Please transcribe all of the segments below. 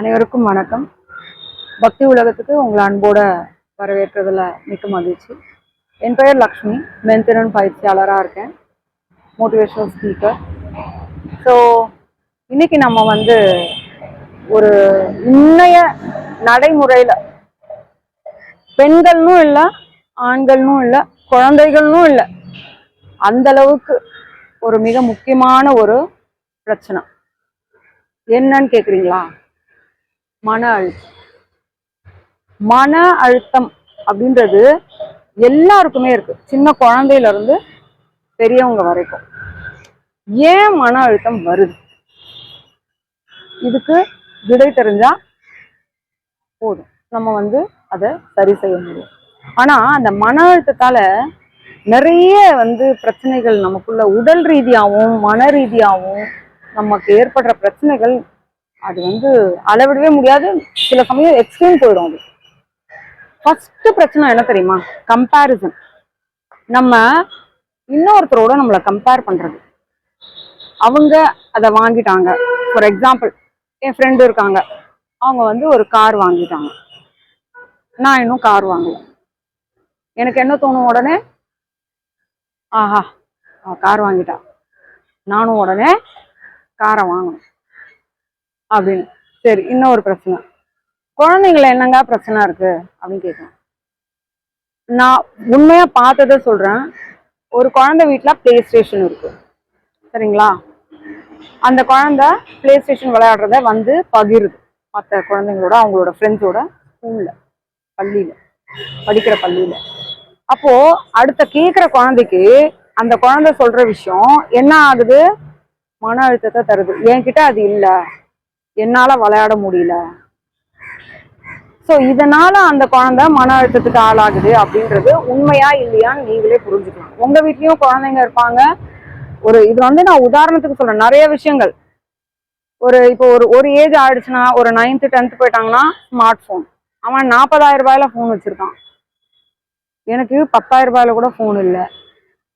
அனைவருக்கும் வணக்கம். பக்தி உலகத்துக்கு உங்களை அன்போட வரவேற்கிறதுல மிக்க மகிழ்ச்சி. என் பெயர் லக்ஷ்மி, மென்திறன் பயிற்சியாளராக இருக்கேன், மோட்டிவேஷனல் ஸ்பீக்கர். ஸோ இன்னைக்கு நம்ம ஒரு இன்னைய நடைமுறையில் பெண்கள்னும் இல்லை, ஆண்கள்னும் இல்லை, குழந்தைகள்னும் இல்லை, அந்த அளவுக்கு ஒரு மிக முக்கியமான ஒரு பிரச்சனை என்னன்னு கேட்குறீங்களா? மன அழுத்தம். மன அழுத்தம் அப்படின்றது எல்லாருக்குமே இருக்கு, சின்ன குழந்தையில இருந்து பெரியவங்க வரைக்கும். ஏன் மன அழுத்தம் வருது? இதுக்கு விடை தெரிஞ்சா போதும், நம்ம அதை சரி செய்ய முடியும். ஆனா அந்த மன அழுத்தத்தால நிறைய பிரச்சனைகள் நமக்குள்ள உடல் ரீதியாகவும் மன ரீதியாகவும் நமக்கு ஏற்படுற பிரச்சனைகள் அது அளவிடவே முடியாது. சில சமயம் எக்ஸ்ட்ரீம் போயிடும். அது ஃபர்ஸ்ட் பிரச்சனை என்ன தெரியுமா? கம்பேரிசன். நம்ம இன்னொருத்தரோட நம்மளை கம்பேர் பண்றது. அவங்க அதை வாங்கிட்டாங்க. ஃபார் எக்ஸாம்பிள், என் ஃப்ரெண்டு இருக்காங்க, அவங்க ஒரு கார் வாங்கிட்டாங்க, நான் இன்னும் கார் வாங்கல. எனக்கு என்ன தோணும்? உடனே ஆஹா, கார் வாங்கிட்டா, நானும் உடனே காரை வாங்கணும் அப்படின்னு. சரி, இன்னொரு பிரச்சனை, குழந்தைங்கள என்னங்க பிரச்சனை இருக்கு அப்படின்னு கேட்கணும். நான் உண்மையா பார்த்ததை சொல்றேன். ஒரு குழந்தை வீட்டுல பிளே ஸ்டேஷன் இருக்கு, சரிங்களா? அந்த குழந்தை பிளே ஸ்டேஷன் விளையாடுறத பகிருது மற்ற குழந்தைங்களோட, அவங்களோட ஃப்ரெண்ட்ஸோட, ஸ்கூல்ல, பள்ளியில, படிக்கிற பள்ளியில. அப்போ அடுத்த கேட்குற குழந்தைக்கு அந்த குழந்தை சொல்ற விஷயம் என்ன ஆகுது? மன அழுத்தத்தை தருது. என்கிட்ட அது இல்லை, என்னால விளையாட முடியல. ஸோ இதனால அந்த குழந்தை மன அழுத்தத்துக்கு ஆளாகுது அப்படின்றது உண்மையா இல்லையான்னு நீங்களே புரிஞ்சுக்கலாம். உங்க வீட்லயும் குழந்தைங்க இருப்பாங்க. இது நான் உதாரணத்துக்கு சொல்றேன். நிறைய விஷயங்கள் இப்போ ஒரு ஏஜ் ஆயிடுச்சுன்னா, ஒரு 9th 10th போயிட்டாங்கன்னா ஸ்மார்ட் போன். அவன் 40,000 ரூபாயில போன் வச்சிருக்கான், எனக்கு 10,000 ரூபாயில கூட போன் இல்லை.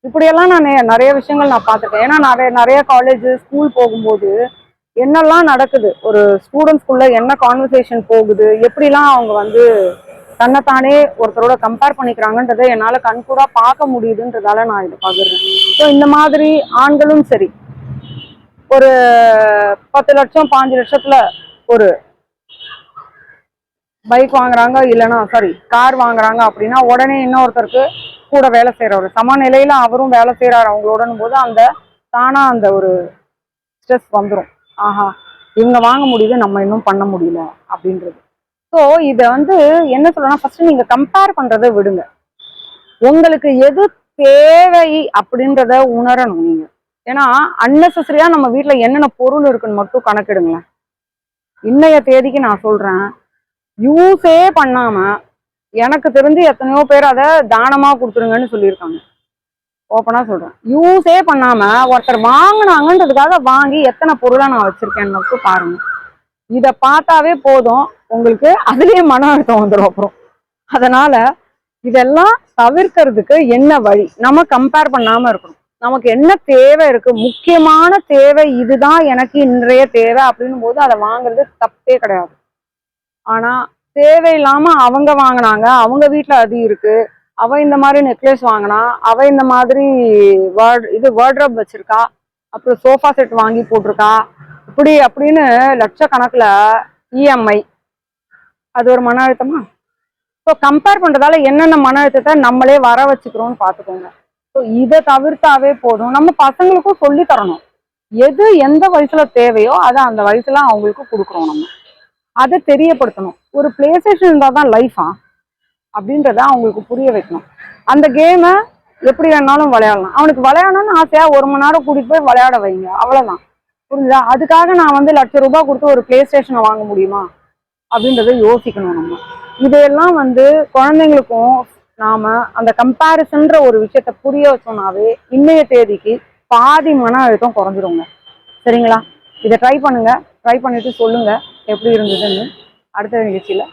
இப்படியெல்லாம் நான் நிறைய விஷயங்கள் நான் பார்த்துருக்கேன். ஏன்னா நிறைய காலேஜ் ஸ்கூல் போகும்போது என்னெல்லாம் நடக்குது, ஒரு ஸ்டூடெண்ட்ஸ்குள்ள என்ன கான்வர்சேஷன் போகுது, எப்படிலாம் அவங்க தன்னைத்தானே ஒருத்தரோட கம்பேர் பண்ணிக்கிறாங்கன்றதை என்னால் கண்கூடா பார்க்க முடியுதுன்றதால நான் இதை பகிர்றேன். ஸோ இந்த மாதிரி ஆண்களும் சரி, ஒரு 10 லட்சம் 5 லட்சத்துல ஒரு பைக் வாங்குறாங்க, இல்லைன்னா கார் வாங்குறாங்க அப்படின்னா உடனே இன்னொருத்தருக்கு கூட வேலை செய்யறவர், சமநிலையில அவரும் வேலை செய்யறாரு அவங்களோடனும் போது தானா அந்த ஒரு ஸ்ட்ரெஸ் வந்துடும். ஆஹா, இவங்க வாங்க முடியுது, நம்ம இன்னும் பண்ண முடியல அப்படின்றது. ஸோ இதை என்ன சொல்லணும்னா, ஃபர்ஸ்ட் நீங்க கம்பேர் பண்றதை விடுங்க. உங்களுக்கு எது தேவை அப்படின்றத உணரணும் நீங்க. ஏன்னா அன்னெசரியா நம்ம வீட்டுல என்னென்ன பொருள் இருக்குன்னு மட்டும் கணக்கிடுங்களேன். இன்னைய தேதிக்கு நான் சொல்றேன், யூஸே பண்ணாம எனக்கு தெரிஞ்சு எத்தனையோ பேர் அதை தானமா கொடுத்துருங்கன்னு சொல்லியிருக்காங்க. ஓப்பனா சொல்றேன், யூஸே பண்ணாம ஒருத்தர் வாங்கினாங்கன்றதுக்காக வாங்கி எத்தனை பொருளை நான் வச்சிருக்கேன்னு மட்டும் பாருங்க. இதை பார்த்தாவே போதும், உங்களுக்கு அதுலயே மன அழுத்தம் வந்துடும் அப்புறம். அதனால இதெல்லாம் தவிர்க்கிறதுக்கு என்ன வழி? நம்ம கம்பேர் பண்ணாம இருக்கணும். நமக்கு என்ன தேவை இருக்கு, முக்கியமான தேவை இதுதான் எனக்கு இன்றைய தேவை அப்படின்னும் போது அதை வாங்குறது தப்பே கிடையாது. ஆனா தேவையில்லாம அவங்க வாங்கினாங்க, அவங்க வீட்டுல அது இருக்கு, அவ இந்த மாதிரி நெக்லஸ் வாங்கினா, அவ இந்த மாதிரி வார்ட்ரோப் வச்சிருக்கா, அப்புறம் சோஃபா செட் வாங்கி போட்டிருக்கா, இப்படி அப்படின்னு லட்சக்கணக்கில் இஎம்ஐ, அது ஒரு மன அழுத்தமா? ஸோ கம்பேர் பண்றதால என்னென்ன மன அழுத்தத்தை நம்மளே வர வச்சுக்கிறோம்னு பார்த்துக்கோங்க. ஸோ இதை தவிர்த்தாவே போதும். நம்ம பசங்களுக்கும் சொல்லி தரணும், எது எந்த வயசுல தேவையோ அதை அந்த வயசுல அவங்களுக்கு கொடுக்குறோம். நம்ம அதை தெரியப்படுத்தணும். ஒரு பிளே ஸ்டேஷன் இருந்தால் தான் லைஃபா அப்படின்றத அவங்களுக்கு புரிய வைக்கணும். அந்த கேமை எப்படி வேணாலும் விளையாடலாம். அவனுக்கு விளையாடணும்னு ஆசையா 1 மணி நேரம் கூட்டிட்டு போய் விளையாட வைங்க, அவ்வளவுதான். புரியுதா? அதுக்காக நான் ₹1,00,000 கொடுத்து ஒரு பிளே ஸ்டேஷனை வாங்க முடியுமா அப்படின்றத யோசிக்கணும். நம்ம இதையெல்லாம் குழந்தைங்களுக்கும் நாம அந்த கம்பேரிசன்ற ஒரு விஷயத்த புரிய வச்சோம்னாவே இன்னைய தேதிக்கு பாதி மன அழுத்தம் குறைஞ்சிருங்க. சரிங்களா? இதை ட்ரை பண்ணுங்க. ட்ரை பண்ணிட்டு சொல்லுங்க எப்படி இருந்ததுன்னு. அடுத்த நிகழ்ச்சியில